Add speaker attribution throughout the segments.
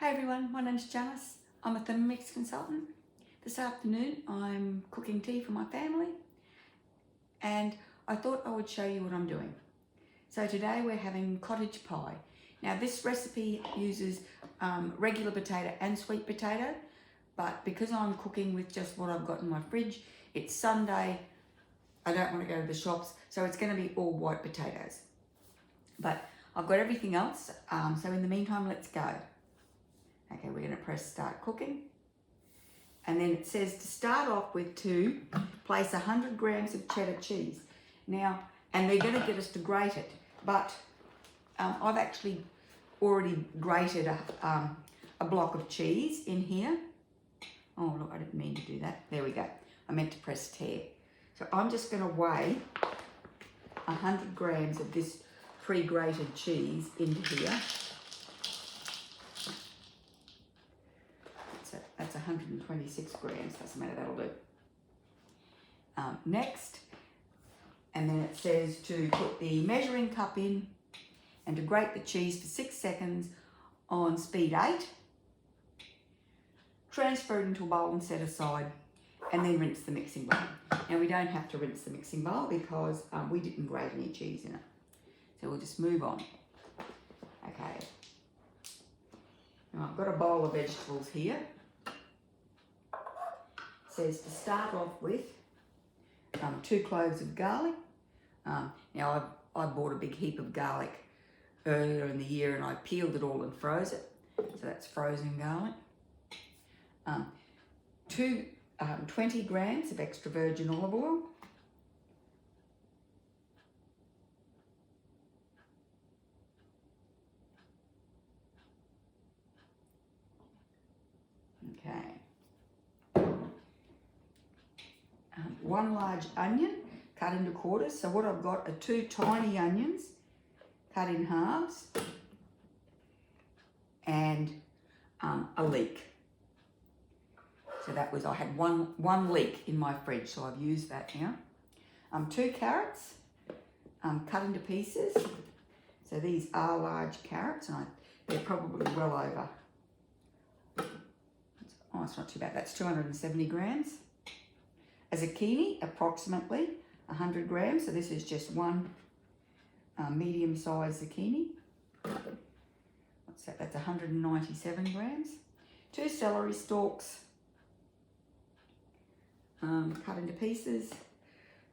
Speaker 1: Hey everyone, my name's Janice. I'm a Thermomix consultant. This afternoon I'm cooking tea for my family and I thought I would show you what I'm doing. So today we're having cottage pie. Now this recipe uses regular potato and sweet potato, but because I'm cooking with just what I've got in my fridge, it's Sunday, I don't want to go to the shops, so it's going to be all white potatoes. But I've got everything else, so in the meantime let's go. Okay, we're going to press start cooking. And then it says to start off with place 100 grams of cheddar cheese. Now, and they're going to get us to grate it, but I've actually already grated a block of cheese in here. Oh look, I didn't mean to do that. There we go. I meant to press tear. So I'm just going to weigh 100 grams of this pre-grated cheese into here. That's 126 grams, doesn't matter, that'll do. Next, and then it says to put the measuring cup in and to grate the cheese for 6 seconds on speed 8. Transfer it into a bowl and set aside, and then rinse the mixing bowl. Now we don't have to rinse the mixing bowl because we didn't grate any cheese in it. So we'll just move on. Okay. Now I've got a bowl of vegetables here. Says to start off with 2 cloves of garlic. Now I bought a big heap of garlic earlier in the year and I peeled it all and froze it. So that's frozen garlic. 20 grams of extra virgin olive oil. Okay. 1 large onion cut into quarters. So what I've got are 2 tiny onions cut in halves and a leek. So that was, I had one leek in my fridge, so I've used that now. 2 carrots cut into pieces. So these are large carrots and they're probably well over. Oh, it's not too bad. That's 270 grams. A zucchini, approximately 100 grams. So this is just one medium-sized zucchini. What's that? That's 197 grams. 2 celery stalks cut into pieces,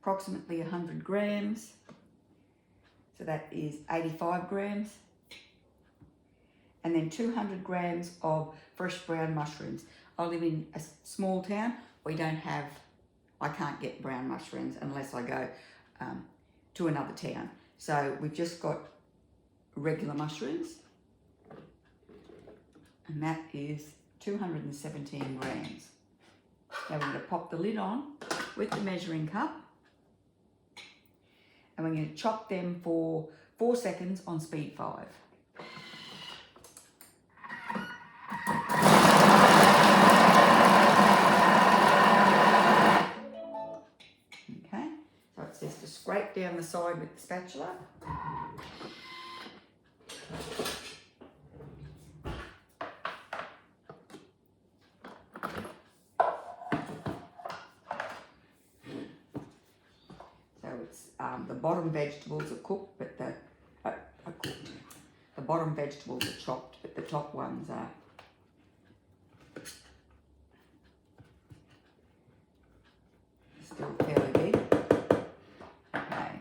Speaker 1: approximately 100 grams. So that is 85 grams. And then 200 grams of fresh brown mushrooms. I live in a small town. I can't get brown mushrooms unless I go to another town. So we've just got regular mushrooms. And that is 217 grams. Now we're going to pop the lid on with the measuring cup. And we're going to chop them for 4 seconds on speed 5. Okay, so it says to scrape down the side with the spatula. So it's the bottom vegetables are cooked, but the bottom vegetables are chopped, but the top ones are. Still fairly big. Okay.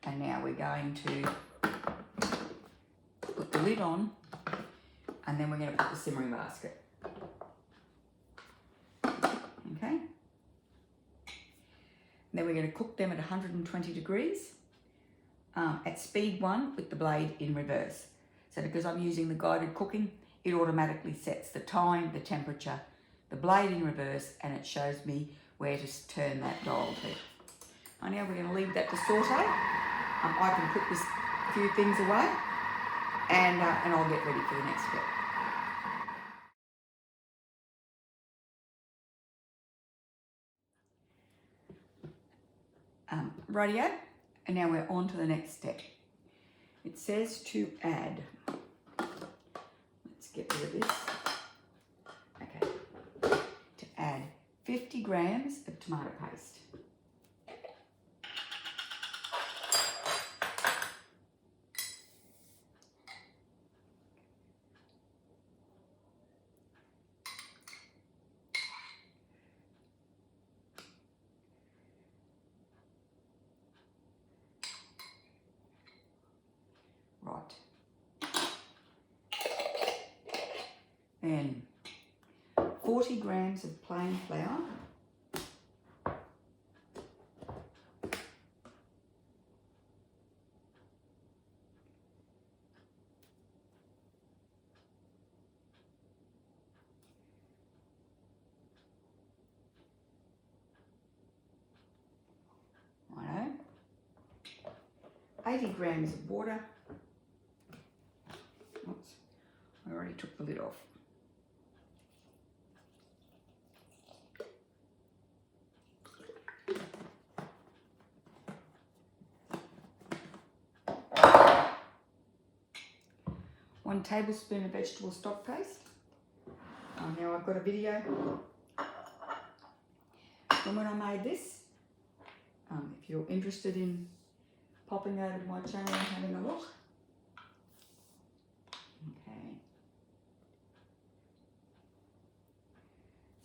Speaker 1: And now we're going to put the lid on and then we're going to put the simmering basket. Okay. And then we're going to cook them at 120 degrees at speed 1 with the blade in reverse. So because I'm using the guided cooking, it automatically sets the time, the temperature, the blade in reverse, and it shows me where to turn that dial to. Now we're going to leave that to saute. I can put this few things away and I'll get ready for the next step. Rightio, and now we're on to the next step. It says to add, get rid of this. Okay. To add 50 grams of tomato paste. Right. Then 40 grams of plain flour. Righto. 80 grams of water. Oops, I already took the lid off. One tablespoon of vegetable stock paste. Now I've got a video from when I made this. If you're interested in popping over to my channel and having a look. Okay.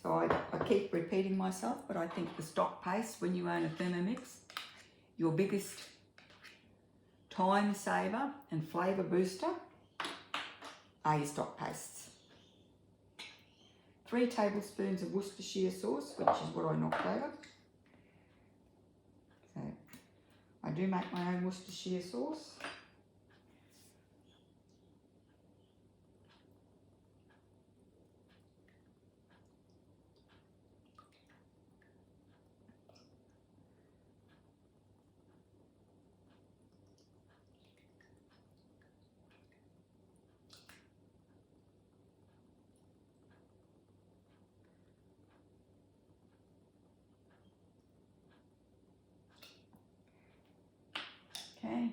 Speaker 1: So I keep repeating myself, but I think the stock paste, when you own a Thermomix, your biggest time saver and flavour booster are your stock pastes. 3 tablespoons of Worcestershire sauce, which is what I knocked over. So I do make my own Worcestershire sauce. Okay,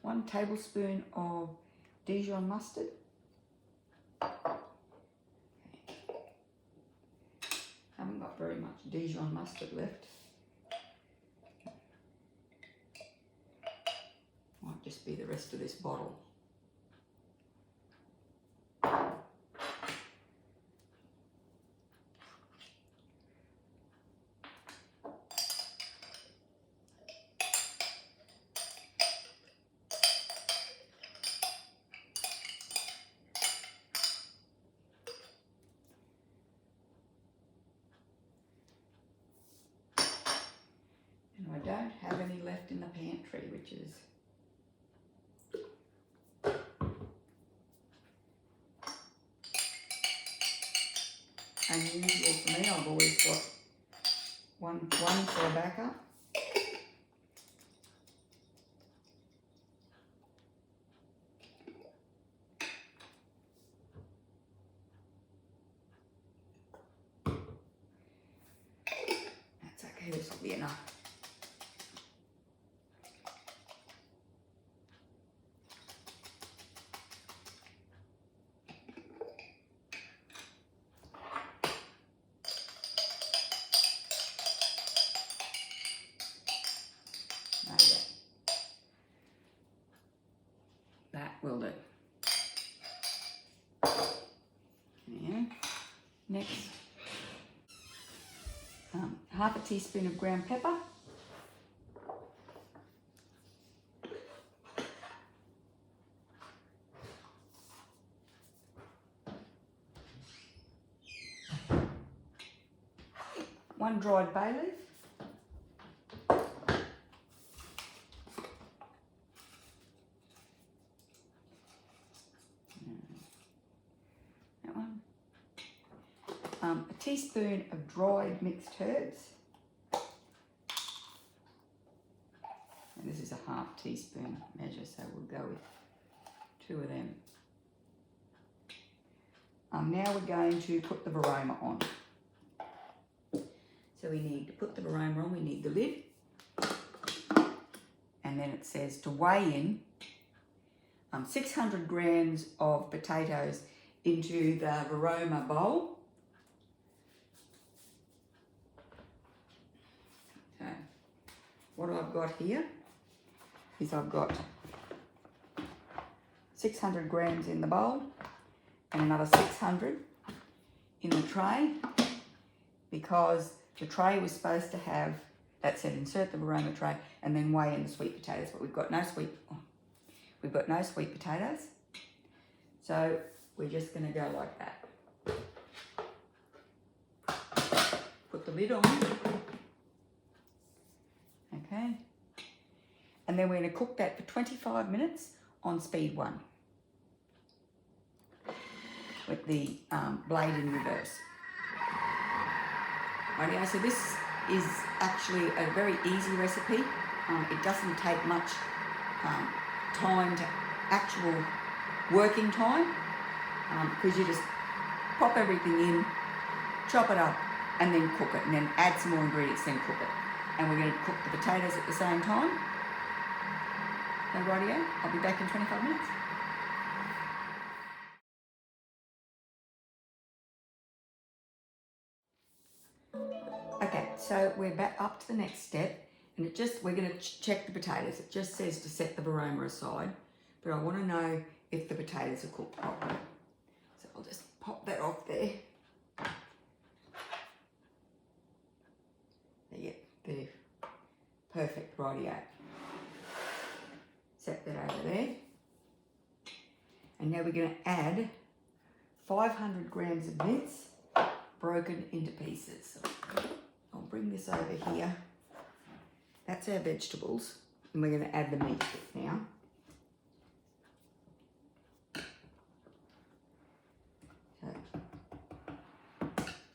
Speaker 1: 1 tablespoon of Dijon mustard. Haven't got very much Dijon mustard left. Might just be the rest of this bottle. I don't have any left in the pantry, which is unusual for me. I've always got one for a backup. That's okay, this will be enough. That will do. Yeah. Next, half a teaspoon of ground pepper. One dried bay leaf. A teaspoon of dried mixed herbs, and this is a half teaspoon measure, so we'll go with 2 of them. Now we're going to put the varoma on. So we need to put the varoma on, we need the lid, and then it says to weigh in 600 grams of potatoes into the Varoma bowl. So what I've got here is I've got 600 grams in the bowl and another 600 in the tray, because the tray was supposed to have, that said insert the Varoma tray and then weigh in the sweet potatoes, but we've got no sweet potatoes, so we're just going to go like that. Put the lid on, okay, and then we're going to cook that for 25 minutes on speed 1 with the blade in reverse. Rightio, so this is actually a very easy recipe. It doesn't take much time to actual working time, because you just pop everything in, chop it up, and then cook it, and then add some more ingredients, then cook it. And we're going to cook the potatoes at the same time. So rightio, I'll be back in 25 minutes. Okay, so we're back up to the next step, and we're going to check the potatoes. It just says to set the Varoma aside, but I want to know if the potatoes are cooked properly. So I'll just pop that off there. Yeah, they're perfect, rightio. Set that over there. And now we're going to add 500 grams of mince broken into pieces. I'll bring this over here. That's our vegetables, and we're going to add the meat now. So,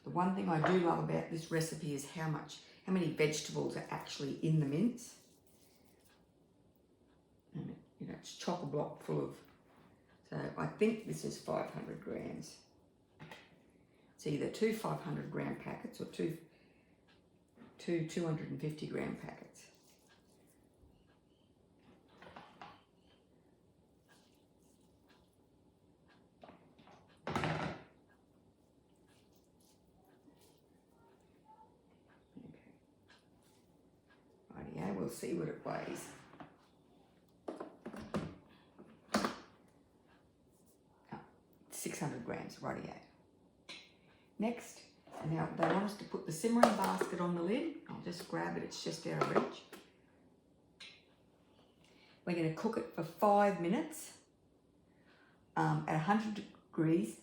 Speaker 1: the one thing I do love about this recipe is how many vegetables are actually in the mince. And it's chock-a-block full of. So I think this is 500 grams. It's either 2 500 gram packets or two 250 gram packets. Okay. Rightio, we'll see what it weighs. Oh, 600 grams, rightio. Next, now they want us to put the simmering basket on the lid. I'll just grab it, it's just out of reach. We're going to cook it for 5 minutes at 100 degrees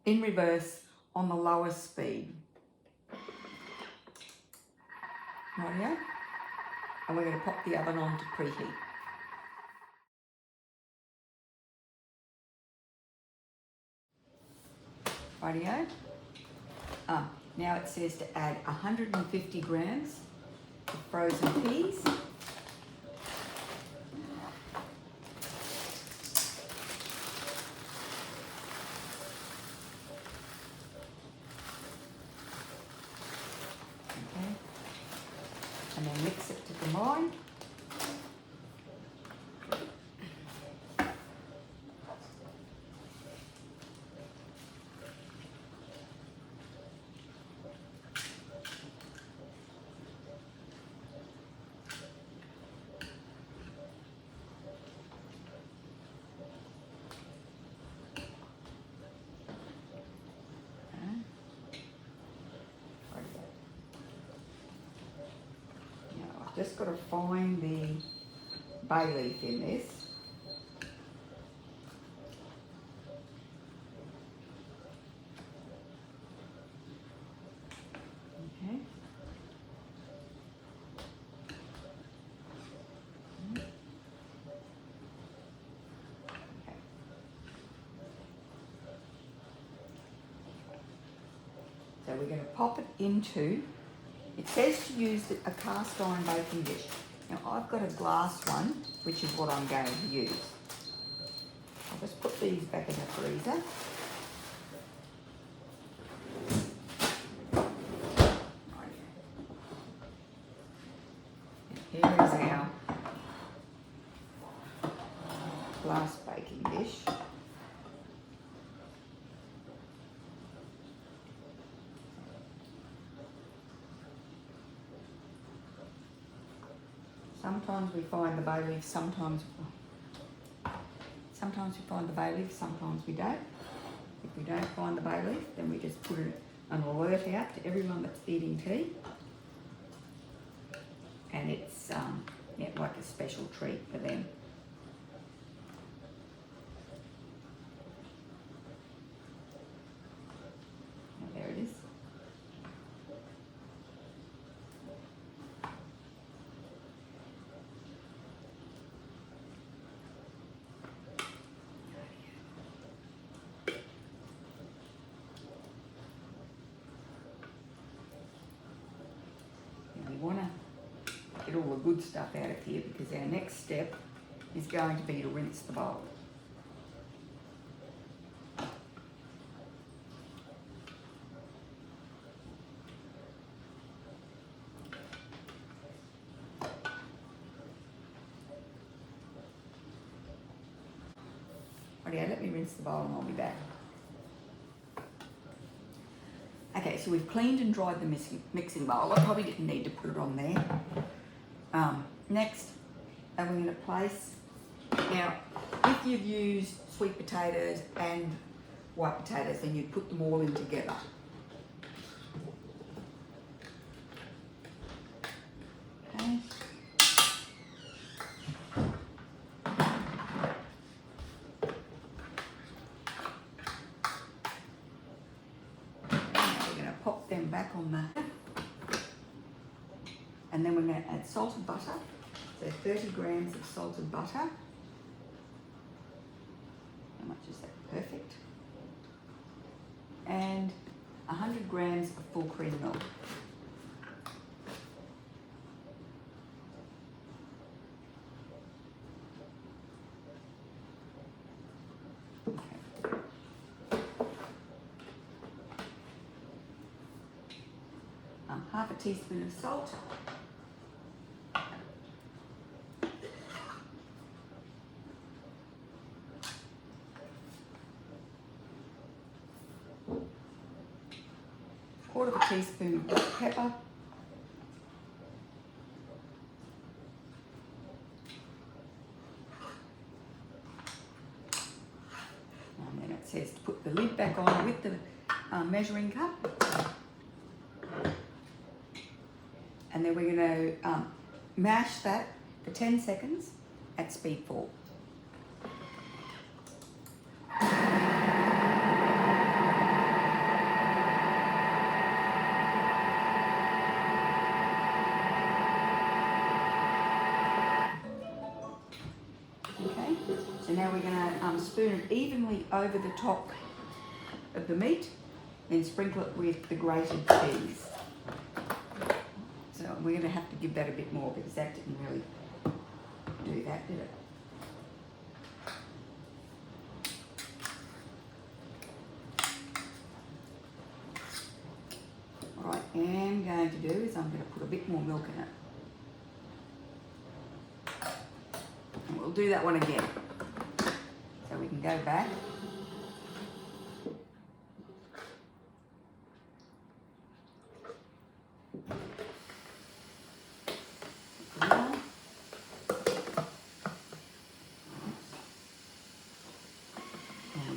Speaker 1: in reverse on the lowest speed. Rightio? And we're going to pop the oven on to preheat. Rightio? Now it says to add 150 grams of frozen peas. Okay. And then mix it to combine. Just got to find the bay leaf in this. Okay. So we're going to pop it into, it says to use a cast iron baking dish. Now I've got a glass one, which is what I'm going to use. I'll just put these back in the freezer. And here is our glass baking dish. Sometimes we find the bay leaf, sometimes we find the bay leaf, sometimes we don't. If we don't find the bay leaf, then we just put an alert out to everyone that's eating tea. And it's yeah, like a special treat for them. And there it is. And we want to get all the good stuff out of here because our next step is going to be to rinse the bowl. Rightio, let me rinse the bowl and I'll be back. Okay, so we've cleaned and dried the mixing bowl. I probably didn't need to put it on there. Next, we're going to place, now if you've used sweet potatoes and white potatoes, then you put them all in together. Okay. Pop them back on the, and then we're going to add salted butter, so 30 grams of salted butter. How much is that? Perfect. And 100 grams of full cream milk. Half a teaspoon of salt. Quarter of a teaspoon of black pepper. And then it says to put the lid back on with the measuring cup. And then we're going to mash that for 10 seconds at speed 4. Okay, so now we're going to spoon it evenly over the top of the meat, then sprinkle it with the grated cheese. So we're going to have to give that a bit more because that didn't really do that, did it? All right, what I'm going to do is I'm going to put a bit more milk in it. And we'll do that one again. So we can go back.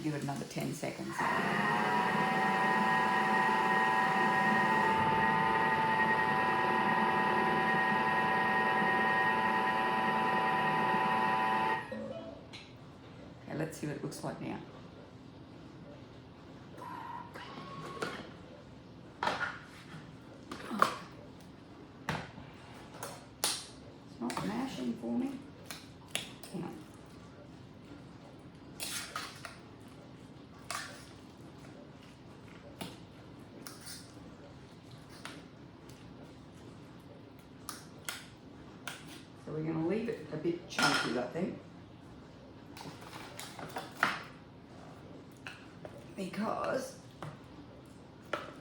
Speaker 1: Give it another 10 seconds. Okay, let's see what it looks like now. It's not mashing for me. Hang on. So we're going to leave it a bit chunky, I think, because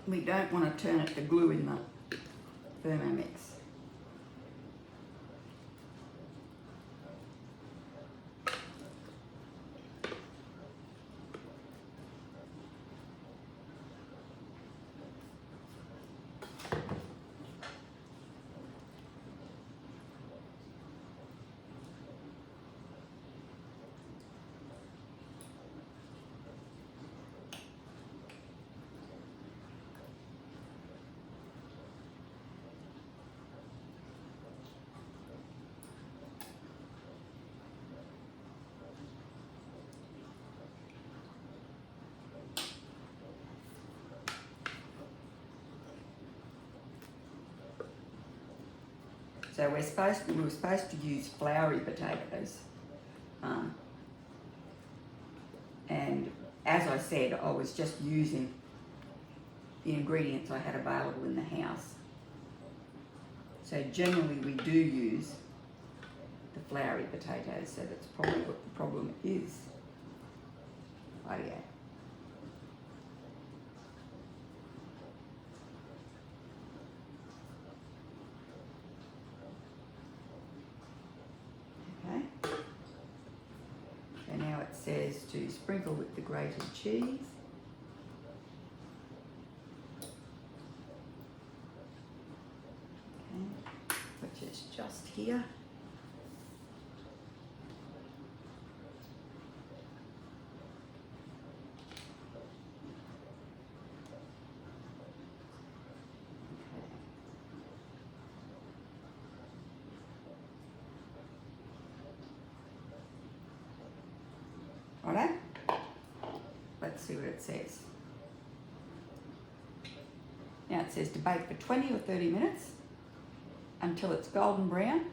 Speaker 1: we don't want to turn it to glue in the Thermomix. So we were supposed to use floury potatoes. And as I said, I was just using the ingredients I had available in the house. So generally we do use the floury potatoes, so that's probably what the problem is. Oh yeah. Okay. So now it says to sprinkle with the grated cheese. Okay. Which is just here. Righto? Let's see what it says. Now it says to bake for 20 or 30 minutes until it's golden brown,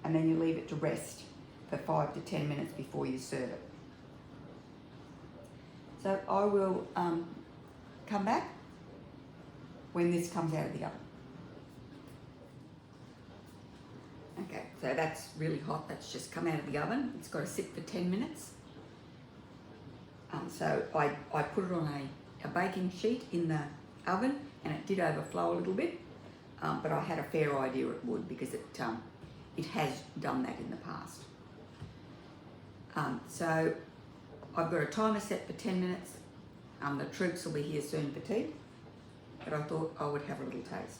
Speaker 1: and then you leave it to rest for 5 to 10 minutes before you serve it. So I will come back when this comes out of the oven. Okay, so that's really hot. That's just come out of the oven. It's got to sit for 10 minutes. So I put it on a baking sheet in the oven, and it did overflow a little bit, but I had a fair idea it would, because it has done that in the past. So I've got a timer set for 10 minutes. The troops will be here soon for tea, but I thought I would have a little taste.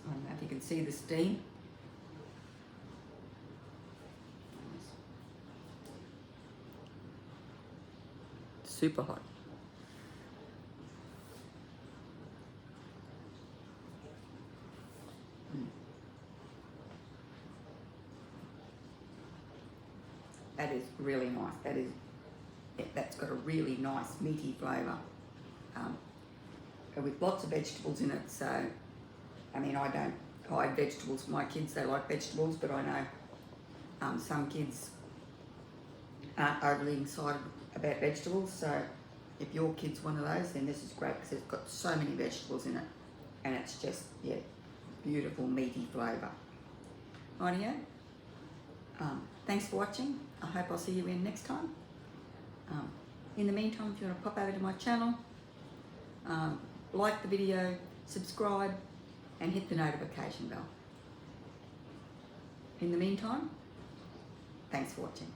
Speaker 1: I don't know if you can see the steam. Super hot. That is really nice. That's got a really nice meaty flavour, with lots of vegetables in it. So, I mean, I don't hide vegetables for my kids. They like vegetables, but I know some kids aren't overly excited about vegetables. So, if your kid's one of those, then this is great, because it's got so many vegetables in it, and it's just, yeah, beautiful meaty flavour. Rightio. Thanks for watching. I hope I'll see you again next time. In the meantime, if you want to pop over to my channel, like the video, subscribe, and hit the notification bell. In the meantime, thanks for watching.